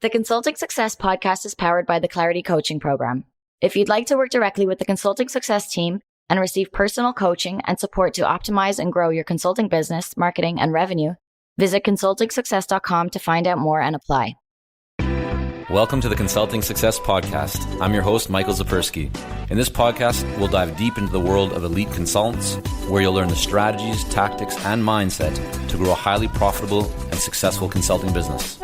The Consulting Success podcast is powered by the Clarity Coaching Program. If you'd like to work directly with the Consulting Success team and receive personal coaching and support to optimize and grow your consulting business, marketing, and revenue, visit consultingsuccess.com to find out more and apply. Welcome to the Consulting Success Podcast. I'm your host, Michael Zipursky. In this podcast, we'll dive deep into the world of elite consultants, where you'll learn the strategies, tactics, and mindset to grow a highly profitable and successful consulting business.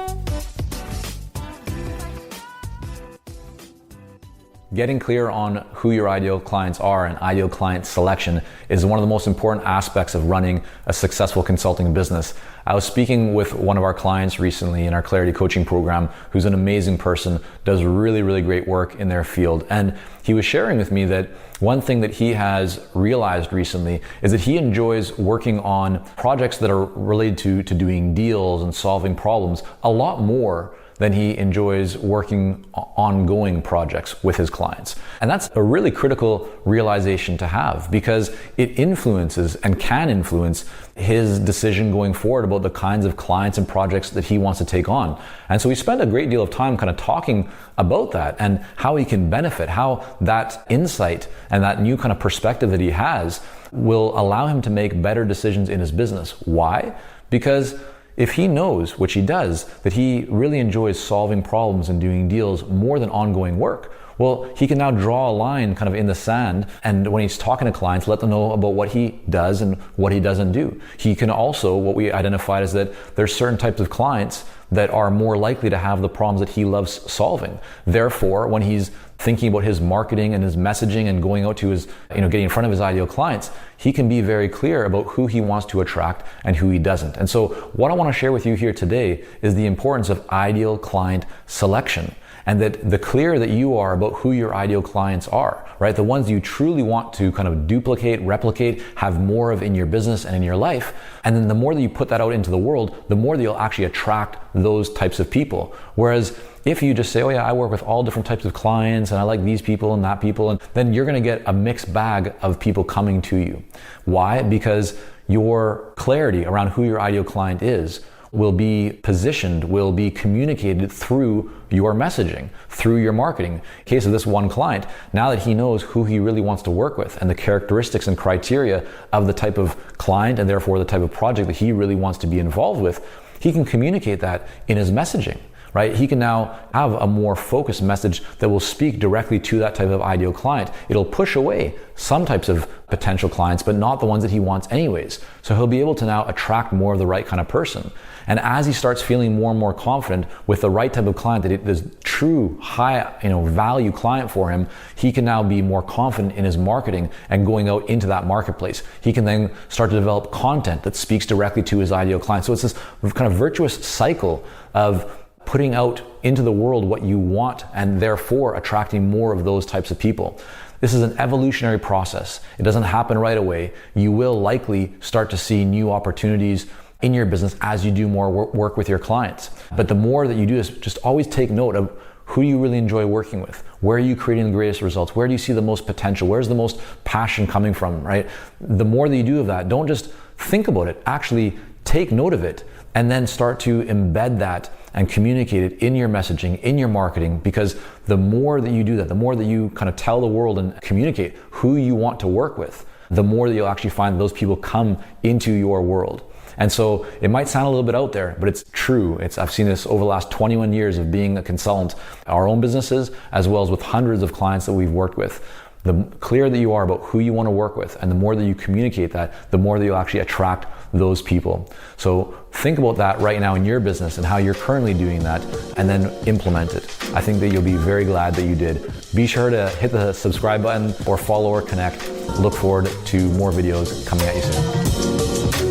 Getting clear on who your ideal clients are and ideal client selection is one of the most important aspects of running a successful consulting business. I was speaking with one of our clients recently in our Clarity Coaching Program, who's an amazing person, does really great work in their field. And he was sharing with me that one thing that he has realized recently is that he enjoys working on projects that are related to doing deals and solving problems a lot more than he enjoys working ongoing projects with his clients. And that's a really critical realization to have, because it influences and can influence his decision going forward about the kinds of clients and projects that he wants to take on. And so we spent a great deal of time kind of talking about that and how he can benefit, how that insight and that new kind of perspective that he has will allow him to make better decisions in his business. Why? Because if he knows, which he does, that he really enjoys solving problems and doing deals more than ongoing work, well, he can now draw a line kind of in the sand, and when he's talking to clients, let them know about what he does and what he doesn't do. He can also, what we identified is that there's certain types of clients that are more likely to have the problems that he loves solving. Therefore, when he's thinking about his marketing and his messaging and going out to his, getting in front of his ideal clients, he can be very clear about who he wants to attract and who he doesn't. And so what I want to share with you here today is the importance of ideal client selection. And that the clearer that you are about who your ideal clients are, right? The ones you truly want to kind of duplicate, replicate, have more of in your business and in your life. And then the more that you put that out into the world, the more that you'll actually attract those types of people. Whereas if you just say, oh yeah, I work with all different types of clients and I like these people and that people, and then you're going to get a mixed bag of people coming to you. Why? Because your clarity around who your ideal client is will be positioned, will be communicated through your messaging, through your marketing. In the case of this one client, now that he knows who he really wants to work with and the characteristics and criteria of the type of client and therefore the type of project that he really wants to be involved with, he can communicate that in his messaging. Right? He can now have a more focused message that will speak directly to that type of ideal client. It'll push away some types of potential clients, but not the ones that he wants anyways. So he'll be able to now attract more of the right kind of person. And as he starts feeling more and more confident with the right type of client, that it is true high, value client for him, he can now be more confident in his marketing and going out into that marketplace. He can then start to develop content that speaks directly to his ideal client. So it's this kind of virtuous cycle of putting out into the world what you want and therefore attracting more of those types of people. This is an evolutionary process. It doesn't happen right away. You will likely start to see new opportunities in your business as you do more work with your clients. But the more that you do this, just always take note of who you really enjoy working with. Where are you creating the greatest results? Where do you see the most potential? Where's the most passion coming from, right? The more that you do of that, don't just think about it. Actually take note of it and then start to embed that and communicate it in your messaging, in your marketing, because the more that you do that, the more that you kind of tell the world and communicate who you want to work with, the more that you'll actually find those people come into your world. And so it might sound a little bit out there, but it's true. I've seen this over the last 21 years of being a consultant, our own businesses, as well as with hundreds of clients that we've worked with. The clearer that you are about who you want to work with, and the more that you communicate that, the more that you'll actually attract those people. So think about that right now in your business and how you're currently doing that, and then implement it. I think that you'll be very glad that you did. Be sure to hit the subscribe button or follow or connect. Look forward to more videos coming at you soon.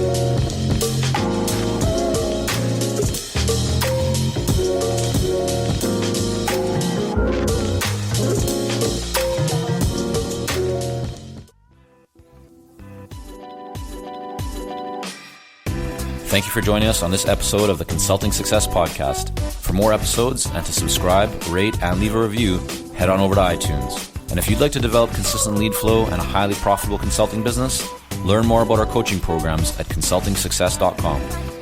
Thank you for joining us on this episode of the Consulting Success Podcast. For more episodes and to subscribe, rate, and leave a review, head on over to iTunes. And if you'd like to develop consistent lead flow and a highly profitable consulting business, learn more about our coaching programs at consultingsuccess.com.